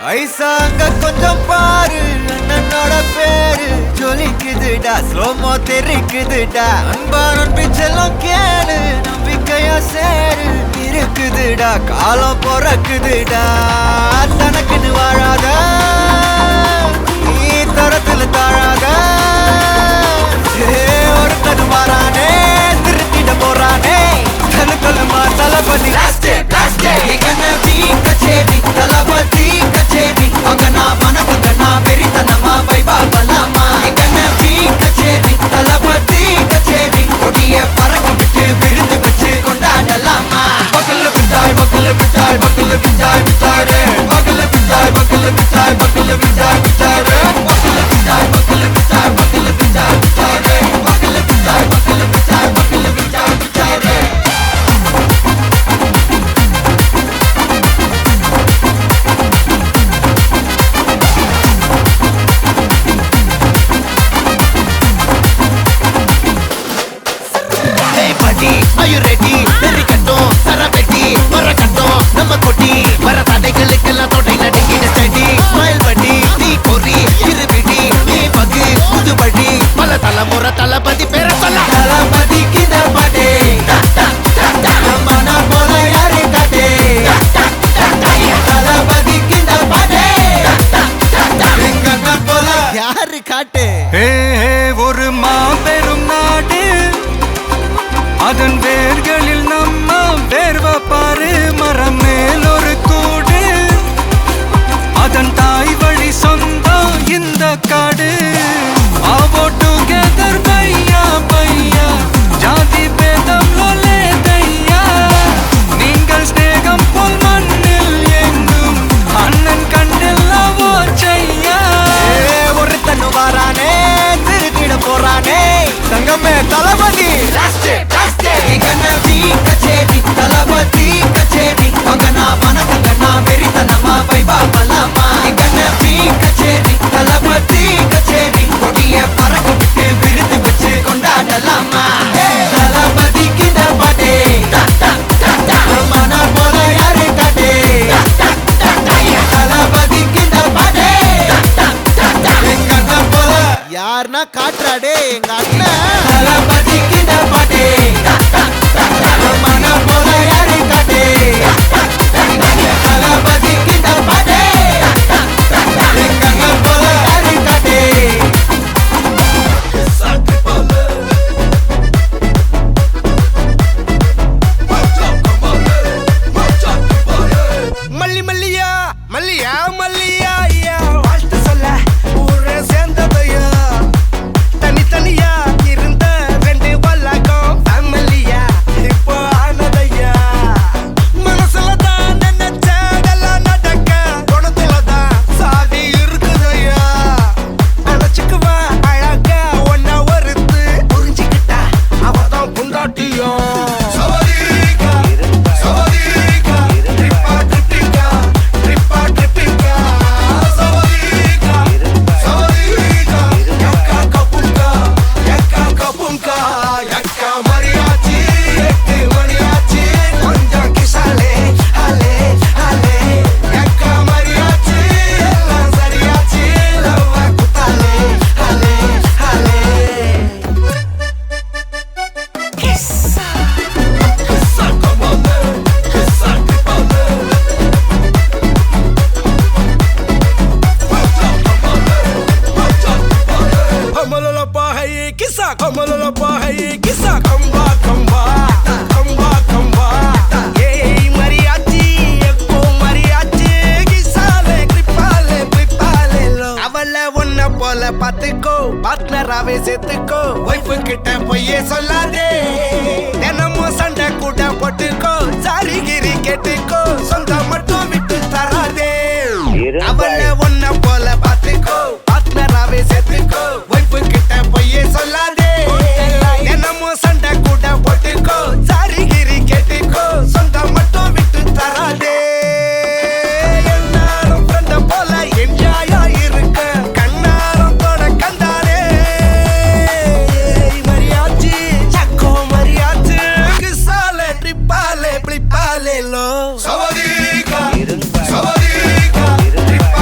ஐசாங்க கொஞ்சம் பாரு அண்ணனோட பேரு ஜொலிக்குதுடா ஸ்லோமோ தெரிக்குதுடா அன்பானன் பிச்செல்லாம் கேளு நம்பிக்கையா சேரு இருக்குதுடா காலம் பொறக்குதுடா தனக்குன்னு வாழாத நீ தரத்துல தாழாத ஒருத்தது மாறானே திருத்திட போறானே தலுக்கலுமா தளபதி கச்சேரி தளபதி கச்சேரி அங்கனா மனபங்கனா வெறித்தனமா வைபா பலாமா எங்கனவி கச்சேரி தளபதி கச்சேரி கொடிய பறக்க விட்டு விருந்து வச்சு கொண்டாடலாமா பக்கல்ல விட்டாய் பக்கல்ல விட்டாய் பக்கல்ல விட்டாய் விட்டாரே பக்கல்ல விட்டாய் பக்கல்ல விட்டாய் பக்கல்ல விட்டாய் விட்டாரே பக்கல்ல விட்டாய் பக்கல்ல விட்டாய் பக்கல்ல விட்டாய் விட்டாரே பக்கல்ல விட்டாய் பக்கல்ல விட்டாய் பக்கல்ல விட்டாய் விட்டாரே Are you ready? Very கட்டும் சரபெட்டி வர கட்டும் நம்ம கொட்டி வர தடைகளுக்கெல்லாம் தொடை நடுங்கிட ஸ்டடி ஸ்மைல் பண்ணி நீ பொறி இருபிடி நீ பகு புதுபடி பல தலைமுறை தளபதி பேர சொல்ல தளபதி கித பாடே மன போல யாரே காட்டே தளபதி கித பாடே எங்க போல யாரு காட்டே ஒரு மாபெரும் நாடு அதன் வேர்களில் நம்ம வேர்வ பாரு மரம் மேல் ஒரு கூடு அதன் தாய் வழி சொந்தம் இந்த காடு ஆவோ டுகெதர் பையா பையா ஜாதி பேதம் லோலே தையா நீங்கள் ஸ்நேகம் போல் மண்ணில் எங்கும் அண்ணன் கண்டில்லவோ செய்யா ஒருத்தனு வாரானே திருத்திட போறானே தங்கமே தளபதி கச்சேரி தளபதி கச்சேரி அங்கனா மனபங்கனா வெறித்தனமா வைபா பலாமா எங்கனவி கச்சேரி தளபதி கச்சேரி கொடிய பறக்க விட்டு விருந்து வச்சு கொண்டாடலாமா தளபதி கிட்ட பாட்டே மன போல யாரு காட்டே தளபதி கிட்ட பாட்டே எங்க போல யாருன்னா காட்டுறாடே எங்க அண்ணன் தளபதி கிட்ட பாட்டே மன போல யாரு காட்டே தளபதி கிட்ட பாட்டே எங்க போல யாரு காட்டே மல்லி மல்லியா மல்லியா மல்லியா ஐயா வாழ்த்து சொல்ல ஊரே சேர்ந்ததையா தனித்தனியா இருந்த ரெண்டு வல்லகம் ஃபேமிலியா இப்போ ஆனதையா மனசுல தான் நினைச்சதெல்லாம் நடக்க குணத்துல தான் சாதி இருக்குதையா அழைச்சுக்குவா அழகா ஒன்னா ஒருத்து புரிஞ்சுக்கிட்டா அவதான் புண்டாட்டியா பாத்துக்கோ பார்ட்னராவே சேர்த்துக்கோ வைஃப் கிட்ட பொய்யே சொல்லாதே தினமும் சண்டை கூட போட்டுக்கோ சாரிகிரி கேட்டுக்கோ சொந்தம் மட்டும் விட்டு தராதே அவள ஒன்ன போல பாத்துக்கோ பார்ட்னராவே சேர்த்துக்கோ வைஃப் கிட்ட பொய்யே சொல்லாதே தினமும் சண்டை கூட போட்டுக்கோ சாரிகிரி கேட்டுக்கோ சொந்தம் மட்டும் விட்டு தராதே எல்லாரும் ஃப்ரெண்ட போல என்ஜாயா இருக்க Sabadika, Sabadika,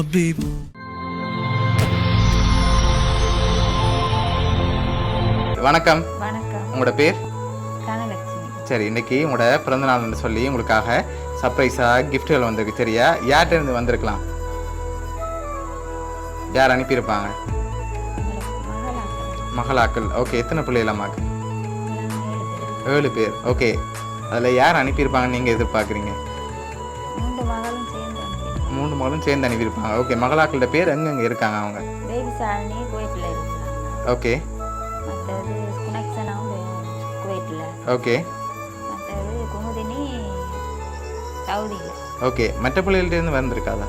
حبيبي வணக்கம். வணக்கம். உங்களோட பேர்? கனலட்சுமி. சரி, இன்னைக்கு உங்களோட பிறந்த நாள்னு சொல்லி உங்களுக்காக சர்ப்ரைஸாக கிஃப்ட்டுகள் வந்திருக்கு. சரியா? யார்கிட்ட இருந்து வந்திருக்கலாம்? யார் அனுப்பியிருப்பாங்க? மகளாக்கள். ஓகே, எத்தனை பிள்ளைகள் அம்மாக்கு? 7 பேர். ஓகே, அதில் யார் அனுப்பியிருப்பாங்கன்னு நீங்கள் எதிர்பார்க்குறீங்க? 3 மகளும் சேர்ந்து அனுப்பியிருப்பாங்க. ஓகே, மகளாக்களோட பேர் எங்கெங்கே இருக்காங்க அவங்க? தேவிசாலினி குவைத்தில் இருக்காங்க. ஓகே. மற்றது குனக்சனாவும் குவைத்தில். ஓகே. மற்றது குமுதினி சவுதியில். ஓகே, மற்ற பிள்ளைகள்கிட்டேருந்து வந்திருக்காதா?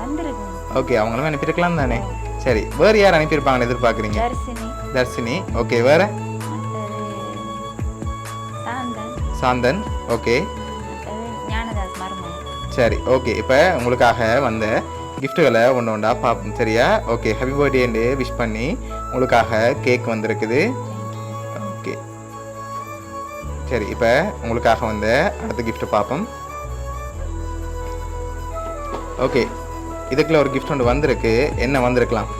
வந்திருக்கு. ஓகே, அவங்களும் அனுப்பியிருக்கலாம் தானே? சரி, வேறு யார் அனுப்பியிருப்பாங்கன்னு எதிர்பார்க்குறீங்க? தர்சினி. தர்ஷினி. ஓகே, வேறு? மற்றது சாந்தன். சாந்தன். ஓகே. மற்றது ஞானதாஸ் மருமன். சரி, ஓகே. இப்போ உங்களுக்காக வந்த கிஃப்ட்டுகளை ஒன்று ஒன்றா பார்ப்போம். சரியா? ஓகே, ஹாப்பி பர்த்டேன்னு விஷ் பண்ணி உங்களுக்காக கேக் வந்திருக்குது. ஓகே, சரி. இப்போ உங்களுக்காக வந்த அடுத்த கிஃப்ட்டு பார்ப்போம். ஓகே, இதுக்குள்ள ஒரு கிஃப்ட் ஒன்று வந்திருக்கு. என்ன வந்திருக்கலாம்?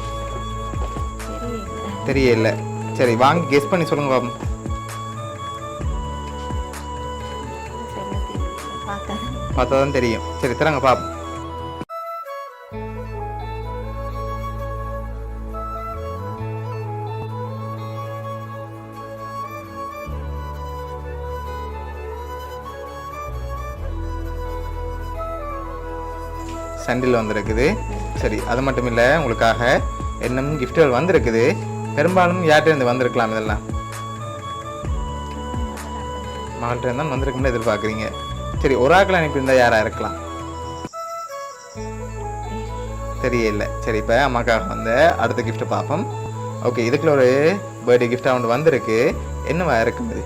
தெரியல. சரி, வாங்கி கெஸ் பண்ணி சொல்லுங்க பாப்போம். பார்த்தா தான் தெரியும். சரி, தராங்க பாப்போம். சண்டில் வந்திருக்குது. சரி, அது மட்டும் இல்லை, உங்களுக்காக இன்னும் கிஃப்ட்டுகள் வந்திருக்குது. பெரும்பாலும் யார்கிட்ட இருந்து வந்திருக்கலாம்? இதெல்லாம் மகள்கிட்ட இருந்தால் வந்திருக்கும்னு எதிர்பார்க்குறீங்க. சரி, ஒரு ஆக்கள் அனுப்பியிருந்தா யாராக இருக்கலாம்? தெரியல. சரி, இப்போ அம்மாக்காக வந்த அடுத்த கிஃப்ட்டு பார்ப்போம். ஓகே, இதுக்குள்ள ஒரு பர்த்டே கிஃப்டாக ஒன்று வந்திருக்கு. என்னவா இருக்குது?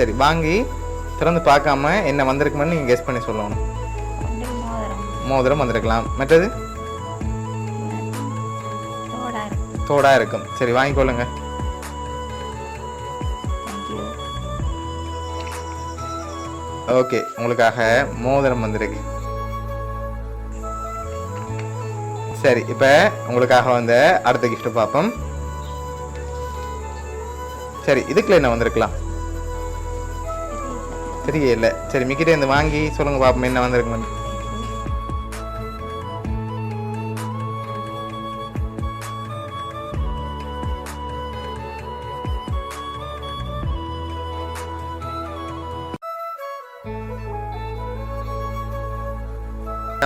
சரி, வாங்கி திறந்து பார்க்காம என்ன வந்திருக்குமென்னு நீங்கள் கெஸ் பண்ணி சொல்லணும். மோதிரம் வந்திருக்கலாம். மற்றது தோடா இருக்கும். சரி, வாங்கிக்கொள்ளுங்க. ஓகே, உங்களுக்காக மோதிரம் வந்திருக்கு. சரி, இப்போ உங்களுக்காக வந்த அடுத்த கிஃப்ட் பார்ப்போம். சரி, இதுக்குள்ள என்ன வந்திருக்கலாம்? தெரியல. சரி, மிக்கிட்டே இருந்து வாங்கி சொல்லுங்க பாப்போம் என்ன வந்திருக்குன்னு.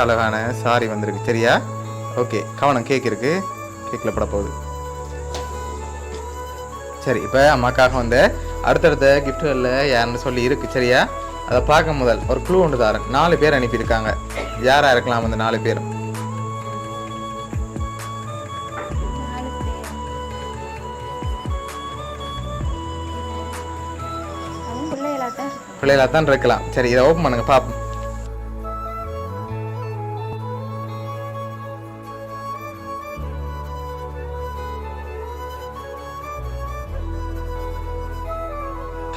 அழகான சாரி வந்திருக்கு. சரியா? ஓகே, கவனம், கேக் இருக்கு. கேக்கில் பட போகுது. சரி, இப்போ அம்மாக்காக வந்த அடுத்தடுத்த கிஃப்ட்டுகளில் யாருன்னு சொல்லி இருக்கு. சரியா? அதை பார்க்க முதல் ஒரு க்ளூ ஒன்று தாரேன். 4 பேர் அனுப்பியிருக்காங்க. யாராக இருக்கலாம் அந்த 4 பேரும்? பிள்ளைகளாக தான் இருக்கலாம். சரி, இதை ஓப்பன் பண்ணுங்க பார்ப்போம்.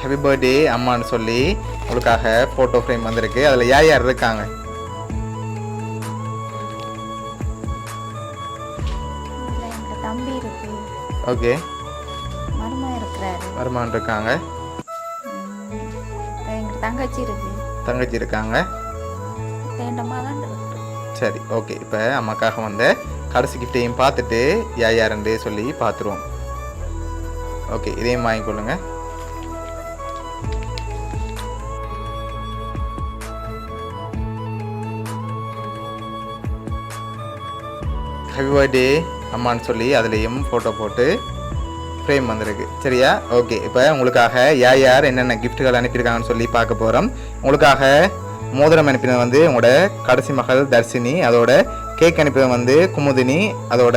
ஹாப்பி பர்த்டே அம்மான்னு சொல்லி உங்களுக்காக ஃபோட்டோ ஃப்ரேம் வந்திருக்கு. அதில் யார் யார் இருக்காங்க? தம்பி இருக்கு. ஓகே. மருமகன் இருக்கிறாரு. மருமகன் இருக்காங்க. எங்க தங்கச்சி இருக்கு. தங்கச்சி இருக்காங்க. சரி, ஓகே. இப்போ அம்மாக்காக வந்த கடைசி கிஃப்டையும் பார்த்துட்டு யார் யாருன்னு சொல்லி பார்த்துருவோம். ஓகே, இதையும் வாங்கிக்கொள்ளுங்க. ஹாப்பி பர்த்டே அம்மான்னு சொல்லி அதுலேயும் ஃபோட்டோ போட்டு ஃப்ரேம் வந்திருக்கு. சரியா? ஓகே, இப்போ உங்களுக்காக யார் யார் என்னென்ன கிஃப்ட்டுகள் அனுப்பியிருக்காங்கன்னு சொல்லி பார்க்க போகிறோம். உங்களுக்காக மோதிரம் அனுப்பினது வந்து உங்களோட கடைசி மகள் தர்ஷினி. அதோட கேக் அனுப்பினது வந்து குமுதினி. அதோட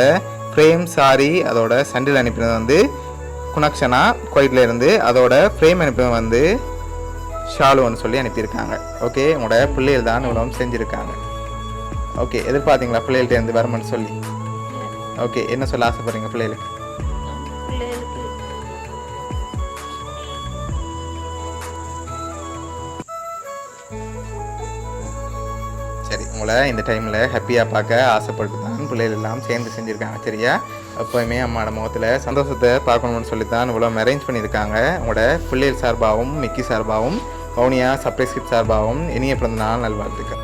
ஃப்ரேம் சாரி அதோட சண்டில் அனுப்பினது வந்து குனக்ஷனா குவைட்டில் இருந்து. அதோட ஃப்ரேம் அனுப்பினது வந்து ஷாலுன்னு சொல்லி அனுப்பியிருக்காங்க. ஓகே, உங்களோட பிள்ளைகள் தான் இவ்வளோ செஞ்சுருக்காங்க. ஓகே, எதிர்பார்த்தீங்களா பிள்ளைகள்கிட்ட இருந்து வருமானு சொல்லி? ஓகே, என்ன சொல்ல ஆசைப்படுறீங்க பிள்ளைகளுக்கு? சரி, உங்களை இந்த டைமில் ஹாப்பியாக பார்க்க ஆசைப்பட்டு தான் பிள்ளைகள் எல்லாம் சேர்ந்து செஞ்சுருக்காங்க. சரியா, எப்போயுமே அம்மாவோட முகத்தில் சந்தோஷத்தை பார்க்கணும்னு சொல்லி தான் இவ்வளோ அரேஞ்ச் பண்ணியிருக்காங்க. உங்களோட பிள்ளைகள் சார்பாகவும் மிக்கி சார்பாகவும் வவுனியா சர்ப்ரைஸ் கிட் சார்பாகவும் இனிய பிறந்த நாள் நல்வாழ்த்துக்கள்.